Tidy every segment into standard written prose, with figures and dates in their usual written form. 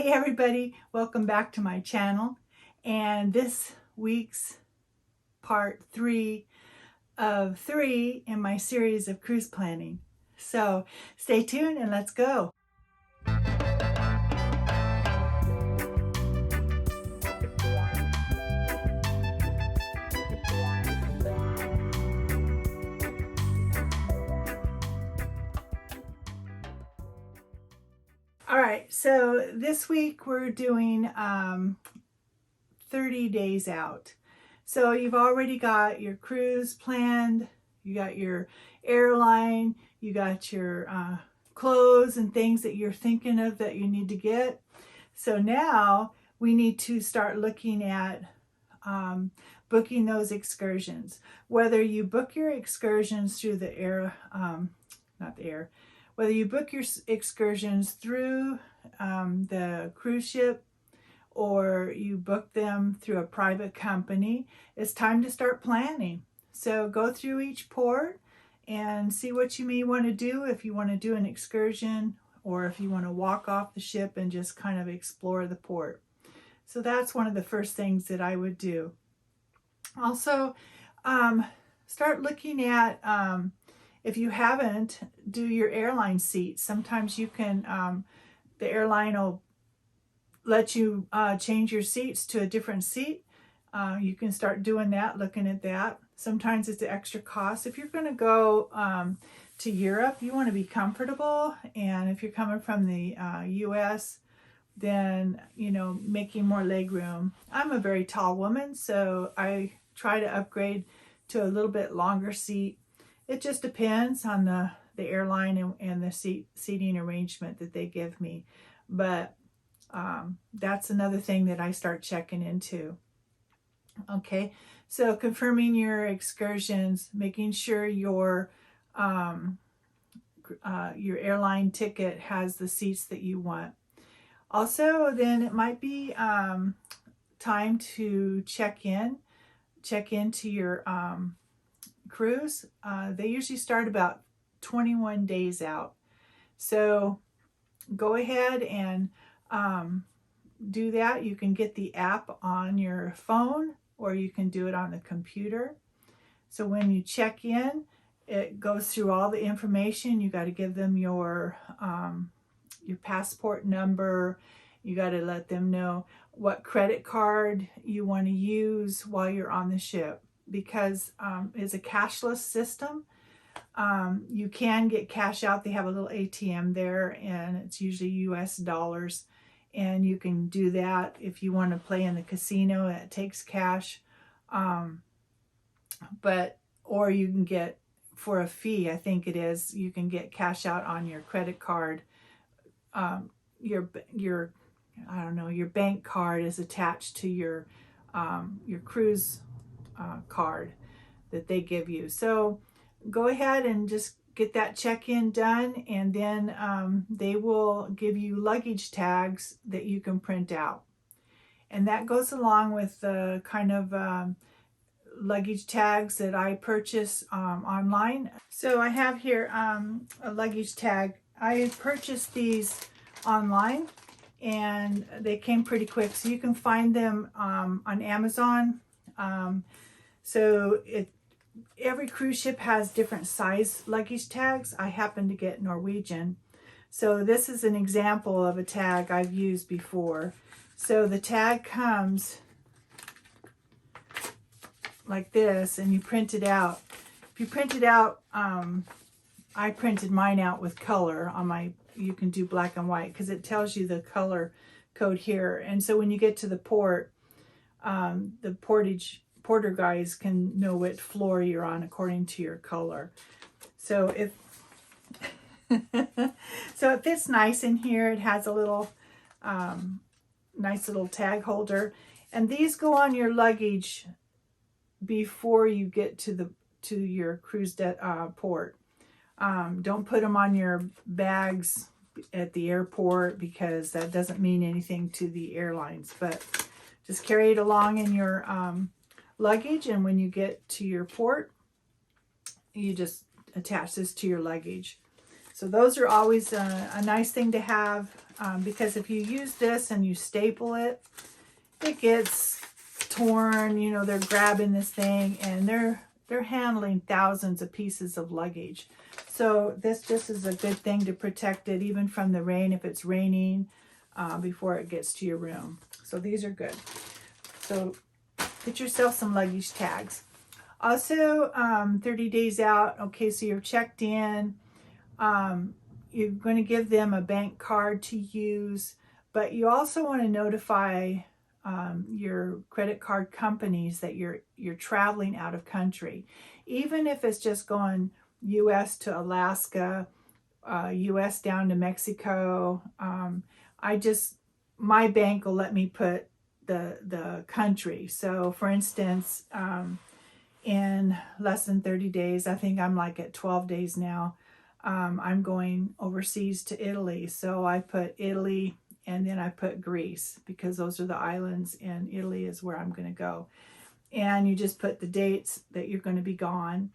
Hey everybody, welcome back to my channel, and this week's part 3 of 3 in my series of cruise planning. So stay tuned and let's go. All right, so this week we're doing 30 days out. So you've already got your cruise planned, you got your airline, you got your clothes and things that you're thinking of that you need to get. So now we need to start looking at booking those excursions. Whether you book your excursions through the air, whether you book your excursions through the cruise ship or you book them through a private company, it's time to start planning. So go through each port and see what you may want to do if you want to do an excursion or if you want to walk off the ship and just kind of explore the port. So that's one of the first things that I would do. Also, start looking at, if you haven't, do your airline seats. Sometimes you can, the airline will let you change your seats to a different seat. You can start doing that, looking at that. Sometimes it's an extra cost. If you're going to go to Europe, you want to be comfortable. And if you're coming from the US, then, you know, making more leg room. I'm a very tall woman, so I try to upgrade to a little bit longer seat. It just depends on the airline and the seating arrangement that they give me. But that's another thing that I start checking into. Okay, so confirming your excursions, making sure your airline ticket has the seats that you want. Also, then it might be time to check into your cruise. They usually start about 21 days out. So go ahead and do that. You can get the app on your phone or you can do it on the computer. So when you check in, it goes through all the information. You got to give them your passport number. You got to let them know what credit card you want to use while you're on the ship, because it's a cashless system. You can get cash out. They have a little ATM there, and it's usually US dollars. And you can do that if you want to play in the casino. It takes cash. Or you can get, for a fee, I think it is, you can get cash out on your credit card. Your bank card is attached to your cruise card that they give you. So go ahead and just get that check-in done, and then they will give you luggage tags that you can print out. And that goes along with the kind of luggage tags that I purchase online. So I have here a luggage tag. I purchased these online and they came pretty quick. So you can find them on Amazon. Every cruise ship has different size luggage tags. I happen to get Norwegian. So this is an example of a tag I've used before. So the tag comes like this and you print it out. If you print it out, I printed mine out with color on my, you can do black and white because it tells you the color code here. And so when you get to the port, the porter guys can know what floor you're on according to your color. So if so it fits nice in here. It has a little nice little tag holder, and these go on your luggage before you get to your cruise port. Don't put them on your bags at the airport because that doesn't mean anything to the airlines, but just carry it along in your luggage, and when you get to your port, you just attach this to your luggage. So those are always a nice thing to have. because if you use this and you staple it, it gets torn. You know, they're grabbing this thing and they're handling thousands of pieces of luggage. So this just is a good thing to protect it even from the rain if it's raining before it gets to your room. So these are good. So get yourself some luggage tags. Also, 30 days out. Okay, so you're checked in. You're going to give them a bank card to use, but you also want to notify your credit card companies that you're traveling out of country, even if it's just going U.S. to Alaska, U.S. down to Mexico. My bank will let me put the country. So, for instance, in less than 30 days, I think I'm like at 12 days now. I'm going overseas to Italy, so I put Italy. And then I put Greece because those are the islands and Italy is where I'm going to go. And you just put the dates that you're going to be gone.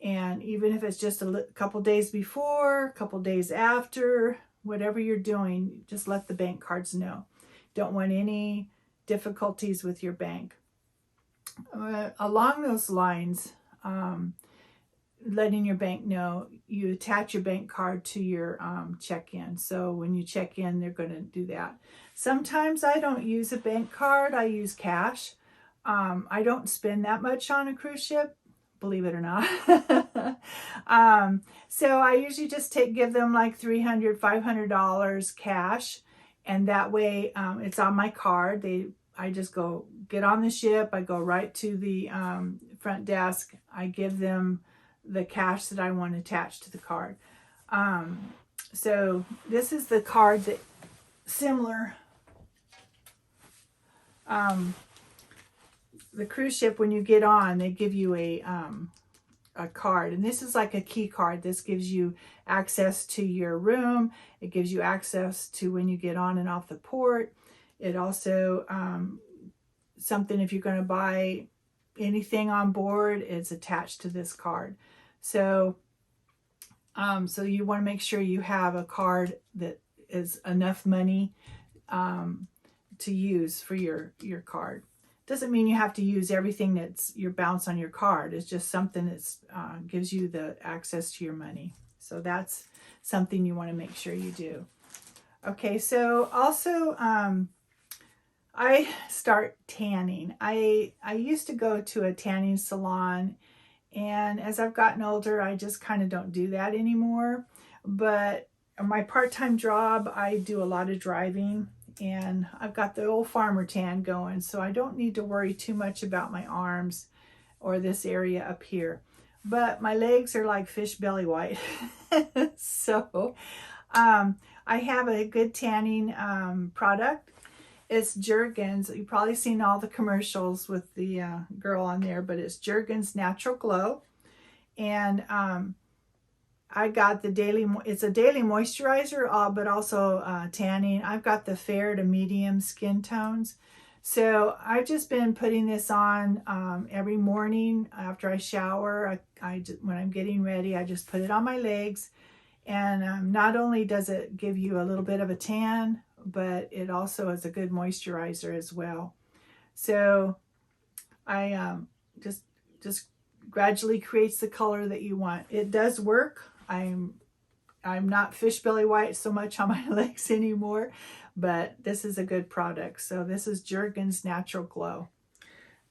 And even if it's just a couple days before, a couple days after, whatever you're doing, just let the bank cards know. Don't want any difficulties with your bank. Along those lines, letting your bank know, you attach your bank card to your check-in. So when you check in, they're going to do that. Sometimes I don't use a bank card. I use cash. I don't spend that much on a cruise ship, believe it or not. So I usually just give them like $300, $500 cash. And that way it's on my card. I just go get on the ship. I go right to the front desk. I give them the cash that I want to attach to the card. So this is the card that similar. The cruise ship, when you get on, they give you a card, and this is like a key card. This gives you access to your room. It gives you access to when you get on and off the port. It also something if you're going to buy anything on board, it's attached to this card. So so you want to make sure you have a card that is enough money to use for your card. Doesn't mean you have to use everything that's your balance on your card. It's just something that gives you the access to your money. So that's something you want to make sure you do. Okay, so also I start tanning. I used to go to a tanning salon, and as I've gotten older, I just kind of don't do that anymore. But my part-time job, I do a lot of driving, and I've got the old farmer tan going, so I don't need to worry too much about my arms or this area up here. But my legs are like fish belly white. So I have a good tanning product. It's Jergens. You've probably seen all the commercials with the girl on there, but it's Jergens Natural Glow. And I got the it's a daily moisturizer, but also tanning. I've got the fair to medium skin tones. So I've just been putting this on every morning after I shower. When I'm getting ready, I just put it on my legs. And not only does it give you a little bit of a tan, but it also is a good moisturizer as well. So I just gradually creates the color that you want. It does work. I'm not fish belly white so much on my legs anymore, but this is a good product. So this is Jergens Natural Glow.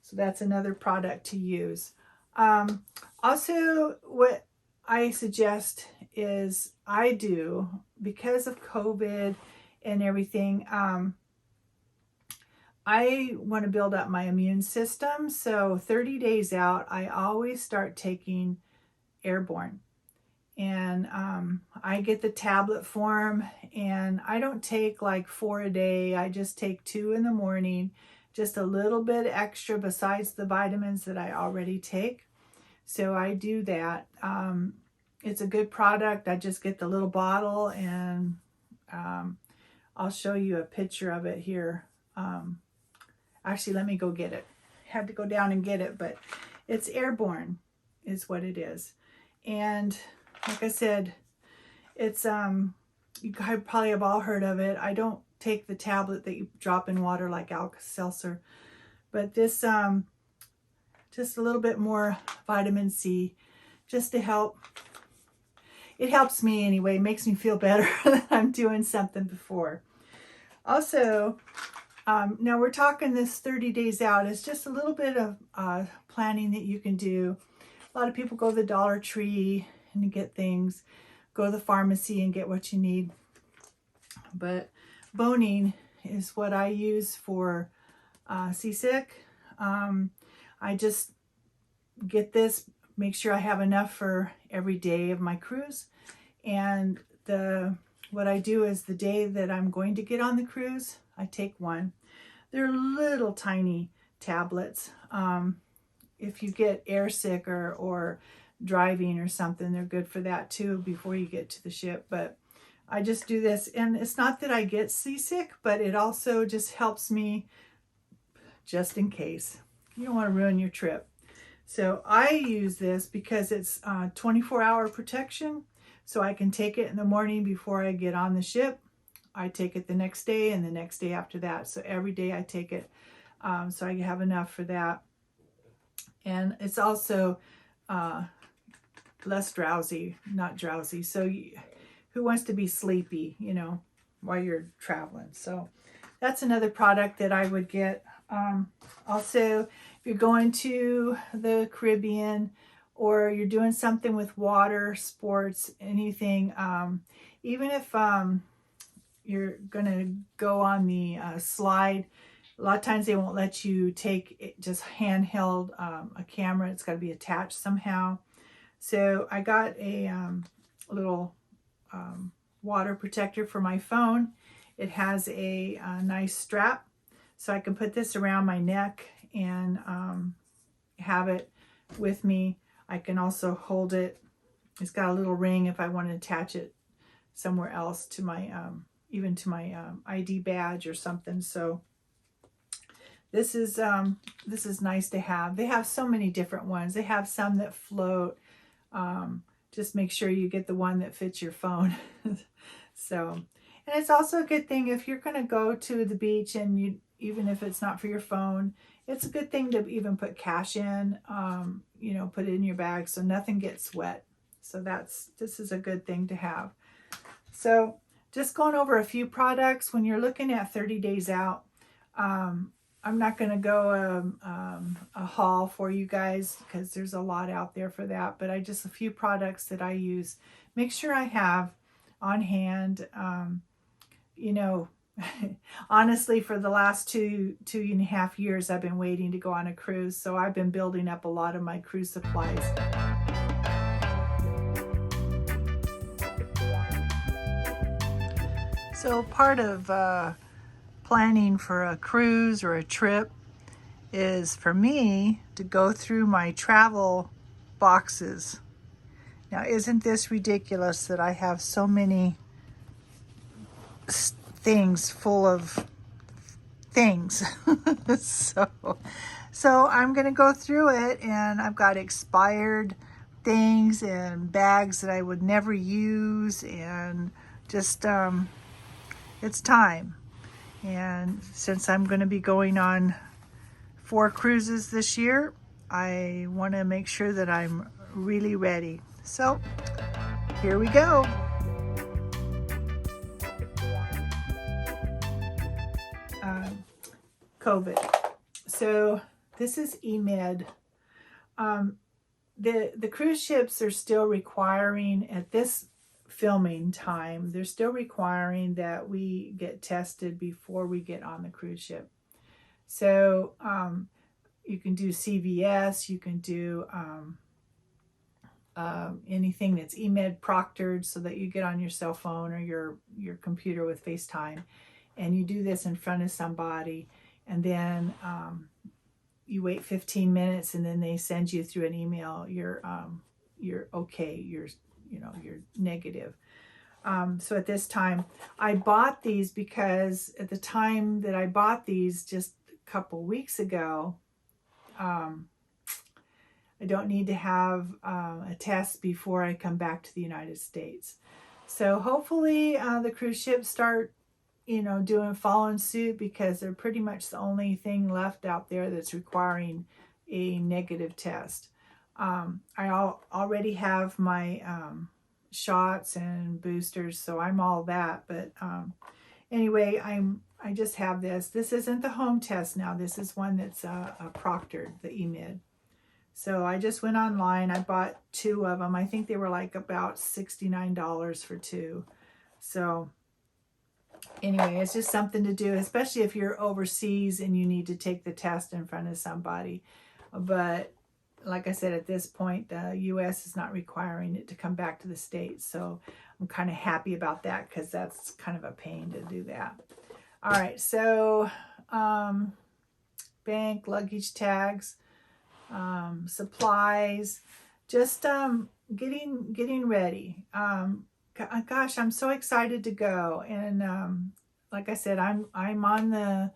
So that's another product to use. Also, what I suggest is I do, because of COVID and everything, I want to build up my immune system. So 30 days out, I always start taking Airborne. And I get the tablet form, and I don't take like 4 a day. I just take 2 in the morning, just a little bit extra besides the vitamins that I already take. So I do that. It's a good product. I just get the little bottle, and I'll show you a picture of it here. Actually, let me go get it. Had to go down and get it, but it's Airborne is what it is. And like I said, it's You guys probably have all heard of it. I don't take the tablet that you drop in water like Alka-Seltzer, but this just a little bit more vitamin C, just to help. It helps me anyway. It makes me feel better that I'm doing something before. Also, now we're talking this 30 days out. It's just a little bit of planning that you can do. A lot of people go to the Dollar Tree and get things, go to the pharmacy and get what you need. But boning is what I use for seasick. I just get this, make sure I have enough for every day of my cruise. And what I do is the day that I'm going to get on the cruise, I take one. They're little tiny tablets. If you get airsick or driving or something, they're good for that too before you get to the ship. But I just do this, and it's not that I get seasick, but it also just helps me just in case. You don't want to ruin your trip. So I use this because it's 24-hour protection. So I can take it in the morning before I get on the ship. I take it the next day and the next day after that. So every day I take it. So I have enough for that. And it's also less drowsy, not drowsy. So who wants to be sleepy, you know, while you're traveling? So that's another product that I would get. Also, if you're going to the Caribbean or you're doing something with water, sports, anything, even if you're going to go on the slide, a lot of times they won't let you take it, just handheld a camera. It's got to be attached somehow. So I got a little water protector for my phone. It has a nice strap, so I can put this around my neck and have it with me. I can also hold it. It's got a little ring if I want to attach it somewhere else to my even to my ID badge or something. So this is nice to have. They have so many different ones. They have some that float. Just make sure you get the one that fits your phone. So, and it's also a good thing if you're going to go to the beach, and you, even if it's not for your phone, it's a good thing to even put cash in, you know, put it in your bag so nothing gets wet. So this is a good thing to have. So just going over a few products when you're looking at 30 days out. I'm not going to go a haul for you guys because there's a lot out there for that, but just a few products that I use. Make sure I have on hand. You know, honestly, for the last two and a half years, I've been waiting to go on a cruise, so I've been building up a lot of my cruise supplies. So part of planning for a cruise or a trip is for me to go through my travel boxes. Now, isn't this ridiculous that I have so many things full of things? So I'm going to go through it, and I've got expired things and bags that I would never use, and just it's time. And since I'm going to be going on 4 cruises this year, I want to make sure that I'm really ready. So here we go. COVID. So this is EMED. The cruise ships are still requiring, at this filming time, they're still requiring that we get tested before we get on the cruise ship. So you can do CVS, you can do anything that's EMED proctored, so that you get on your cell phone or your computer with FaceTime, and you do this in front of somebody, and then you wait 15 minutes, and then they send you through an email you're okay, you're negative. So at this time, I bought these because at the time that I bought these, just a couple weeks ago, I don't need to have a test before I come back to the United States. So hopefully the cruise ships start, following suit, because they're pretty much the only thing left out there that's requiring a negative test. I already have my shots and boosters, so I'm all that. But anyway, I just have this. This isn't the home test now. This is one that's a proctored, the EMID. So I just went online. I bought 2 of them. I think they were like about $69 for 2. So anyway, it's just something to do, especially if you're overseas and you need to take the test in front of somebody. But like I said, at this point, the U.S. is not requiring it to come back to the States. So I'm kind of happy about that, because that's kind of a pain to do that. All right, so bank, luggage tags, supplies, just getting ready. Gosh, I'm so excited to go. And like I said, I'm on the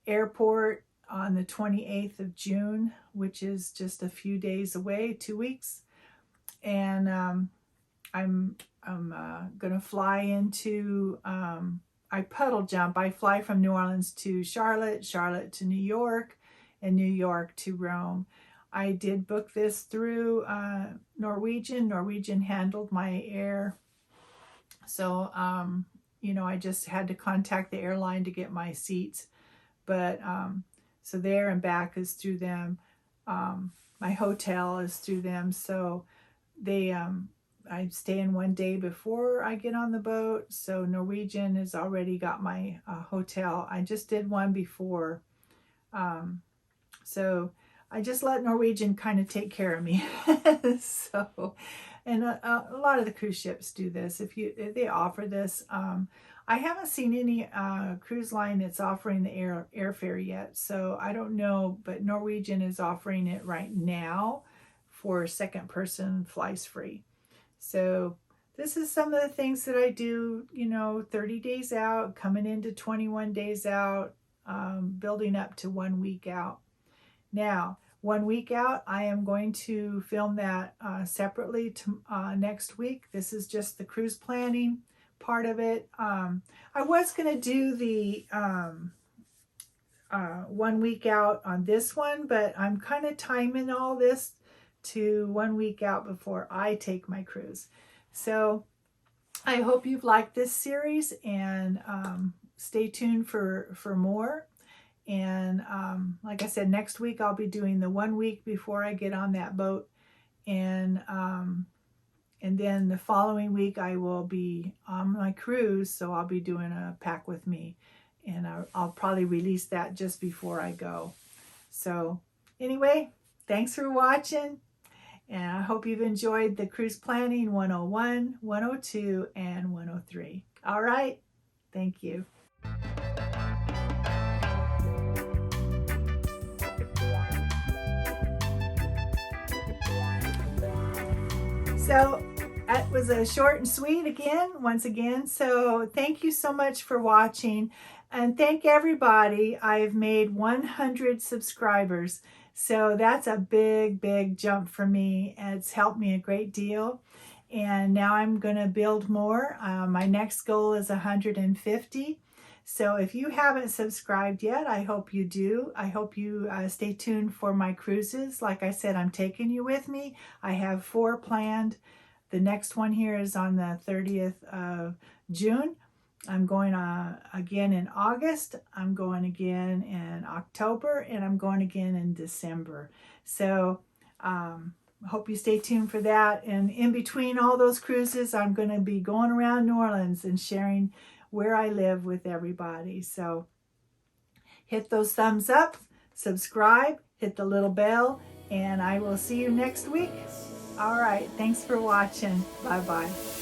airport on the 28th of June, which is just a few days away, 2 weeks. And I'm gonna fly into I puddle jump. I fly from New Orleans to Charlotte, Charlotte to New York, and New York to Rome. I did book this through Norwegian. Norwegian handled my air. So, I just had to contact the airline to get my seats. But so there and back is through them. My hotel is through them. So they, I stay in 1 day before I get on the boat. So Norwegian has already got my hotel. I just did one before. So I just let Norwegian kind of take care of me. So, and a lot of the cruise ships do this. If they offer this, I haven't seen any cruise line that's offering the airfare yet. So I don't know, but Norwegian is offering it right now for second person flies free. So this is some of the things that I do, 30 days out, coming into 21 days out, building up to 1 week out. Now, 1 week out, I am going to film that separately next week. This is just the cruise planning part of it. I was going to do the 1 week out on this one, but I'm kind of timing all this to 1 week out before I take my cruise. So I hope you've liked this series, and stay tuned for more. And like I said, next week I'll be doing the 1 week before I get on that boat. And then the following week I will be on my cruise, so I'll be doing a pack with me. And I'll probably release that just before I go. So anyway, thanks for watching. And I hope you've enjoyed the Cruise Planning 101, 102, and 103. All right. Thank you. So that was a short and sweet once again. So thank you so much for watching. And thank everybody. I've made 100 subscribers. So that's a big, big jump for me. It's helped me a great deal. And now I'm going to build more. My next goal is 150. So if you haven't subscribed yet, I hope you do. I hope you stay tuned for my cruises. Like I said, I'm taking you with me. I have 4 planned. The next one here is on the 30th of June. I'm going again in August, I'm going again in October, and I'm going again in December. So hope you stay tuned for that. And in between all those cruises, I'm going to be going around New Orleans and sharing where I live with everybody. So hit those thumbs up, subscribe, hit the little bell, and I will see you next week. All right, thanks for watching. Bye-bye.